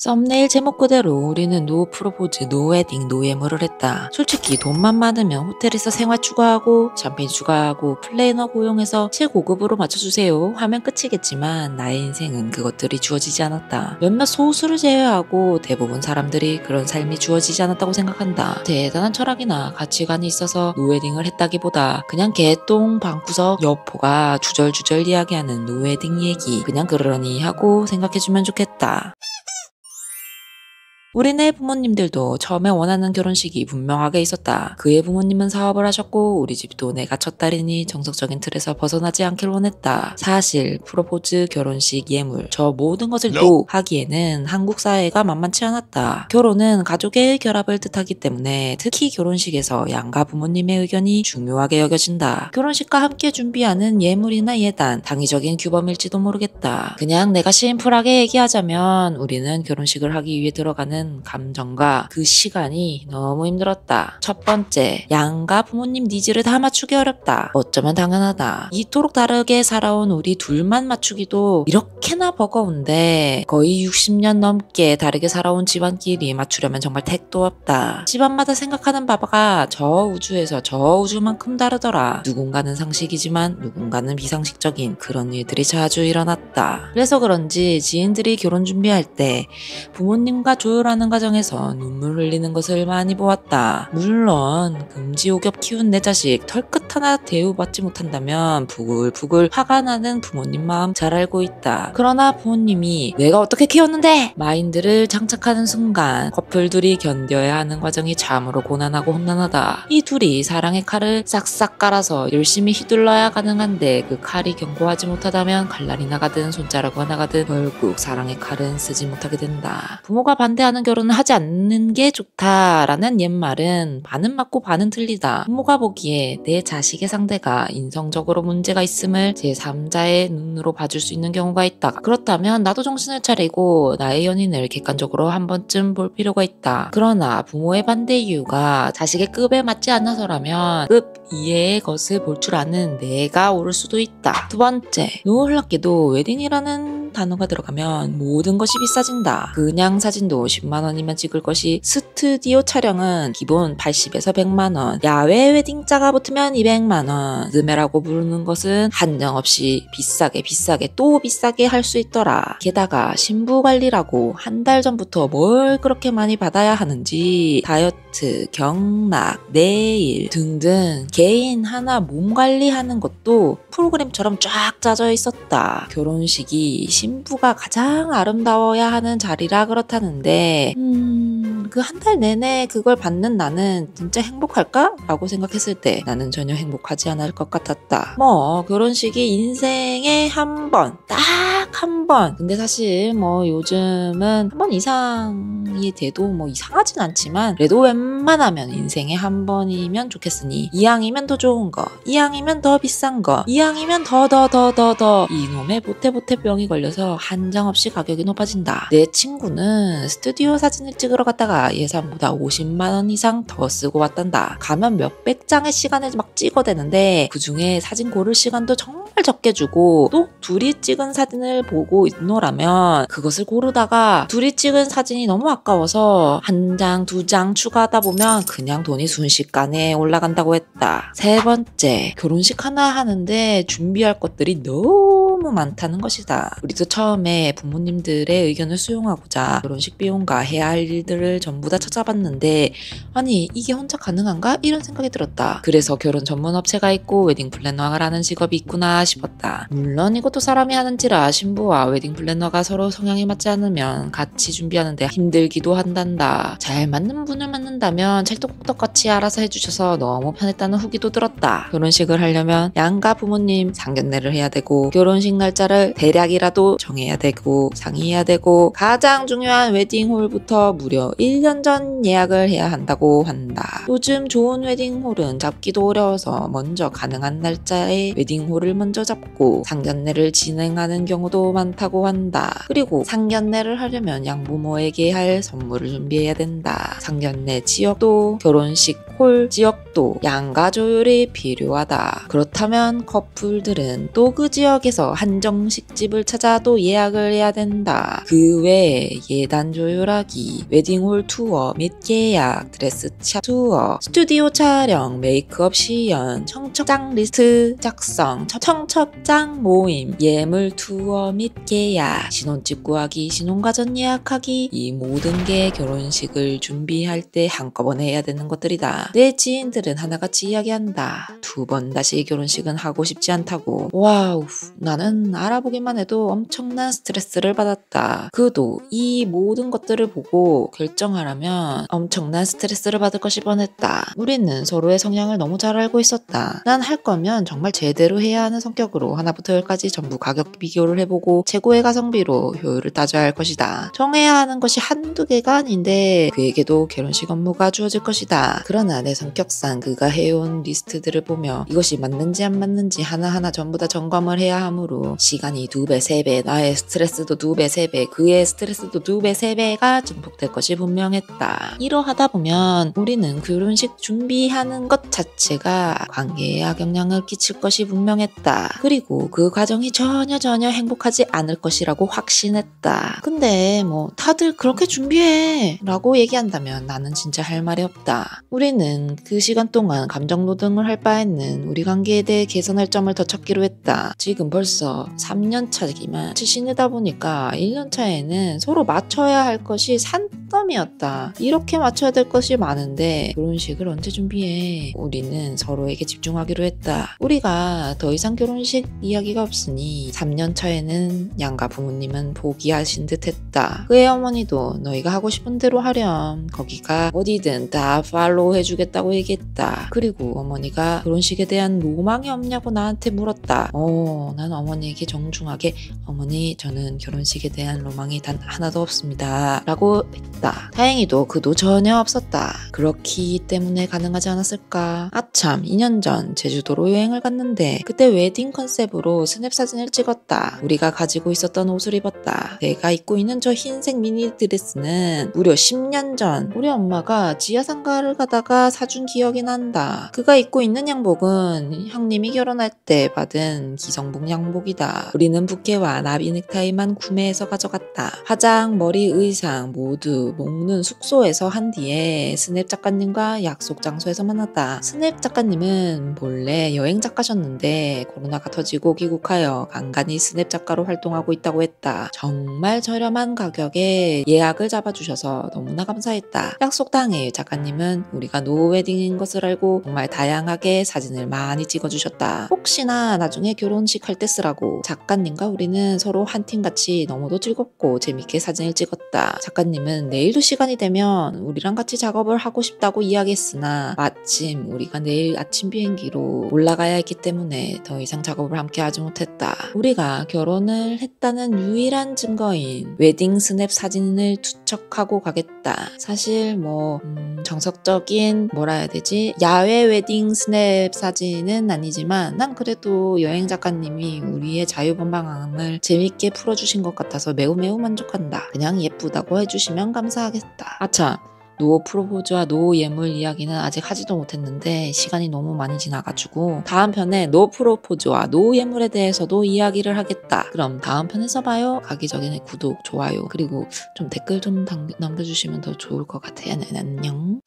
썸네일 제목 그대로 우리는 노 프로포즈, 노 웨딩, 노 예물을 했다. 솔직히 돈만 많으면 호텔에서 생활 추가하고 샴페인 추가하고 플래너 고용해서 최고급으로 맞춰주세요 하면 끝이겠지만 나의 인생은 그것들이 주어지지 않았다. 몇몇 소수를 제외하고 대부분 사람들이 그런 삶이 주어지지 않았다고 생각한다. 대단한 철학이나 가치관이 있어서 노 웨딩을 했다기보다 그냥 개똥 방구석 여포가 주절주절 이야기하는 노 웨딩 얘기 그냥 그러려니 하고 생각해주면 좋겠다. 우리네 부모님들도 처음에 원하는 결혼식이 분명하게 있었다. 그의 부모님은 사업을 하셨고 우리 집도 내가 첫 딸이니 정석적인 틀에서 벗어나지 않길 원했다. 사실 프로포즈, 결혼식, 예물 저 모든 것을 또 하기에는 한국 사회가 만만치 않았다. 결혼은 가족의 결합을 뜻하기 때문에 특히 결혼식에서 양가 부모님의 의견이 중요하게 여겨진다. 결혼식과 함께 준비하는 예물이나 예단 당위적인 규범일지도 모르겠다. 그냥 내가 심플하게 얘기하자면 우리는 결혼식을 하기 위해 들어가는 감정과 그 시간이 너무 힘들었다. 첫 번째, 양가 부모님 니즈를 다 맞추기 어렵다. 어쩌면 당연하다. 이토록 다르게 살아온 우리 둘만 맞추기도 이렇게나 버거운데 거의 60년 넘게 다르게 살아온 집안끼리 맞추려면 정말 택도 없다. 집안마다 생각하는 바가 저 우주에서 저 우주만큼 다르더라. 누군가는 상식이지만 누군가는 비상식적인 그런 일들이 자주 일어났다. 그래서 그런지 지인들이 결혼 준비할 때 부모님과 조율하는 과정에서 눈물 흘리는 것을 많이 보았다. 물론 금지옥엽 키운 내 자식 털끝 하나 대우받지 못한다면 부글부글 화가 나는 부모님 마음 잘 알고 있다. 그러나 부모님이 내가 어떻게 키웠는데 마인드를 장착하는 순간 커플 둘이 견뎌야 하는 과정이 참으로 고난하고 험난하다. 이 둘이 사랑의 칼을 싹싹 깔아서 열심히 휘둘러야 가능한데 그 칼이 견고하지 못하다면 칼날이 나가든 손자루가 나가든 결국 사랑의 칼은 쓰지 못하게 된다. 부모가 반대하는 결혼을 하지 않는 게 좋다라는 옛말은 반은 맞고 반은 틀리다. 부모가 보기에 내 자식의 상대가 인성적으로 문제가 있음을 제3자의 눈으로 봐줄 수 있는 경우가 있다. 그렇다면 나도 정신을 차리고 나의 연인을 객관적으로 한 번쯤 볼 필요가 있다. 그러나 부모의 반대 이유가 자식의 급에 맞지 않아서라면 급 이해의 것을 볼 줄 아는 내가 옳을 수도 있다. 두 번째, 놀랍게도 웨딩이라는 단어가 들어가면 모든 것이 비싸진다. 그냥 사진도 10만원이면 찍을 것이 스튜디오 촬영은 기본 80에서 100만원, 야외 웨딩자가 붙으면 200만원, 르메라고 부르는 것은 한정없이 비싸게 또 비싸게 할 수 있더라. 게다가 신부 관리라고 한 달 전부터 뭘 그렇게 많이 받아야 하는지 다이어트, 경락, 네일 등등 개인 하나 몸 관리하는 것도 프로그램처럼 쫙 짜져 있었다. 결혼식이 신부가 가장 아름다워야 하는 자리라 그렇다는데 그 한 달 내내 그걸 받는 나는 진짜 행복할까? 라고 생각했을 때 나는 전혀 행복하지 않을 것 같았다. 결혼식이 인생에 한 번, 딱 한 번. 근데 사실 요즘은 한 번 이상이 돼도 이상하진 않지만 그래도 웬만하면 인생에 한 번이면 좋겠으니 이왕이면 더 좋은 거, 이왕이면 더 비싼 거, 이왕이면 더 이놈의 보태병이 걸려서 한정없이 가격이 높아진다. 내 친구는 스튜디오 사진을 찍으러 갔다가 예산보다 50만원 이상 더 쓰고 왔단다. 가면 몇백 장의 시간을 막 찍어대는데 그중에 사진 고를 시간도 정말 적게 주고 또 둘이 찍은 사진을 보고 있노라면 그것을 고르다가 둘이 찍은 사진이 너무 아까워서 한 장, 두 장 추가하다 보면 그냥 돈이 순식간에 올라간다고 했다. 세 번째, 결혼식 하나 하는데 준비할 것들이 너무 많다는 것이다. 우리도 처음에 부모님들의 의견을 수용하고자 결혼식 비용과 해야 할 일들을 전부 다 찾아봤는데 아니 이게 혼자 가능한가? 이런 생각이 들었다. 그래서 결혼 전문 업체가 있고 웨딩 플래너라는 직업이 있구나 싶었다. 물론 이것도 사람이 하는지라 신부와 웨딩 플래너가 서로 성향이 맞지 않으면 같이 준비하는데 힘들기도 한단다. 잘 맞는 분을 만난다면 찰떡떡같이 알아서 해주셔서 너무 편했다는 후기도 들었다. 결혼식을 하려면 양가 부모님 상견례를 해야 되고 결혼식 날짜를 대략이라도 정해야 되고 상의해야 되고 가장 중요한 웨딩홀부터 무려 1년 전 예약을 해야 한다고 한다. 요즘 좋은 웨딩홀은 잡기도 어려워서 먼저 가능한 날짜에 웨딩홀을 먼저 잡고 상견례를 진행하는 경우도 많다고 한다. 그리고 상견례를 하려면 양부모에게 할 선물을 준비해야 된다. 상견례 지역도 결혼식 홀 지역도 양가 조율이 필요하다. 그렇다면 커플들은 또 그 지역에서 한정식 집을 찾아 또 예약을 해야 된다. 그 외에 예단 조율하기, 웨딩홀 투어 및 예약, 드레스샵 투어, 스튜디오 촬영, 메이크업 시연, 청첩장 리스트 작성, 청첩장 모임, 예물 투어 및 예약, 신혼집 구하기, 신혼가전 예약하기, 이 모든 게 결혼식을 준비할 때 한꺼번에 해야 되는 것들이다. 내 지인들은 하나같이 이야기한다. 2번 다시 결혼식은 하고 싶지 않다고. 와우, 나는 알아보기만 해도 엄청난 스트레스를 받았다. 그도 이 모든 것들을 보고 결정하라면 엄청난 스트레스를 받을 것이 뻔했다. 우리는 서로의 성향을 너무 잘 알고 있었다. 난 할 거면 정말 제대로 해야 하는 성격으로 하나부터 10까지 전부 가격 비교를 해보고 최고의 가성비로 효율을 따져야 할 것이다. 정해야 하는 것이 한두 개가 아닌데 그에게도 결혼식 업무가 주어질 것이다. 그러나 내 성격상 그가 해온 리스트들을 보며 이것이 맞는지 안 맞는지 하나하나 전부 다 점검을 해야 하므로 시간이 2배, 3배, 나의 스트레스도 2배, 3배, 그의 스트레스도 2배, 3배가 증폭될 것이 분명했다. 이러하다 보면 우리는 결혼식 준비하는 것 자체가 관계에 악영향을 끼칠 것이 분명했다. 그리고 그 과정이 전혀 행복하지 않을 것이라고 확신했다. 근데 뭐 다들 그렇게 준비해 라고 얘기한다면 나는 진짜 할 말이 없다. 우리는 그 시간 동안 감정노동을 할 바에는 우리 관계에 대해 개선할 점을 더 찾기로 했다. 지금 벌써 3년 차기만 지내다 보니까 1년 차에는 서로 맞춰야 할 것이 산더미였다. 이렇게 맞춰야 될 것이 많은데 결혼식을 언제 준비해? 우리는 서로에게 집중하기로 했다. 우리가 더 이상 결혼식 이야기가 없으니 3년 차에는 양가 부모님은 포기하신 듯 했다. 그의 어머니도 너희가 하고 싶은 대로 하렴. 거기가 어디든 다 팔로우 해주겠다고 얘기했다. 그리고 어머니가 결혼식에 대한 로망이 없냐고 나한테 물었다. 난 어머니에게 정중하게 어머니 저는 결혼식에 대한 로망이 단 하나도 없습니다 라고 했다. 다행히도 그도 전혀 없었다. 그렇기 때문에 가능하지 않았을까? 아참 2년 전 제주도로 여행을 갔는데 그때 웨딩 컨셉으로 스냅 사진을 찍었다. 우리가 가지고 있었던 옷을 입었다. 내가 입고 있는 저 흰색 미니 드레스는 무려 10년 전 우리 엄마가 지하상가를 가다가 사준 기억이 난다. 그가 입고 있는 양복은 형님이 결혼할 때 받은 기성복 양복이다. 우리는 부케와 나비 넥타이만 구매해서 가져갔다. 화장, 머리, 의상 모두 먹는 숙소에서 한 뒤에 스냅 작가님과 약속 장소에서 만났다. 스냅 작가님은 본래 여행 작가셨는데 코로나가 터지고 귀국하여 간간히 스냅 작가로 활동하고 있다고 했다. 정말 저렴한 가격에 예약을 잡아주셔서 너무나 감사했다. 약속 당일 작가님은 우리가 노웨딩인 것을 알고 정말 다양하게 사진을 많이 찍어주셨다. 혹시나 나중에 결혼식 할 때 쓰라고. 작가님과 우리는 서로 한 팀같이 너무도 즐겁고 재밌게 사진을 찍었다. 작가님은 내일도 시간이 되면 우리랑 같이 작업을 하고 싶다고 이야기했으나 마침 우리가 내일 아침 비행기로 올라가야 했기 때문에 더 이상 작업을 함께 하지 못했다. 우리가 결혼을 했다는 유일한 증거인 웨딩 스냅 사진을 투척하고 가겠다. 사실 정석적인 뭐라 해야 되지? 야외 웨딩 스냅 사진은 아니지만 난 그래도 여행 작가님이 우리의 자유분방함을 재밌게 풀어주신 것 같아서 매우 만족한다. 그냥 예쁘다고 해주시면 감사하겠다. 아참, 노 프로포즈와 노 예물 이야기는 아직 하지도 못했는데 시간이 너무 많이 지나가지고 다음 편에 노 프로포즈와 노 예물에 대해서도 이야기를 하겠다. 그럼 다음 편에서 봐요. 가기 전에 구독, 좋아요 그리고 좀 댓글 좀 남겨주시면 더 좋을 것 같아요. 안녕.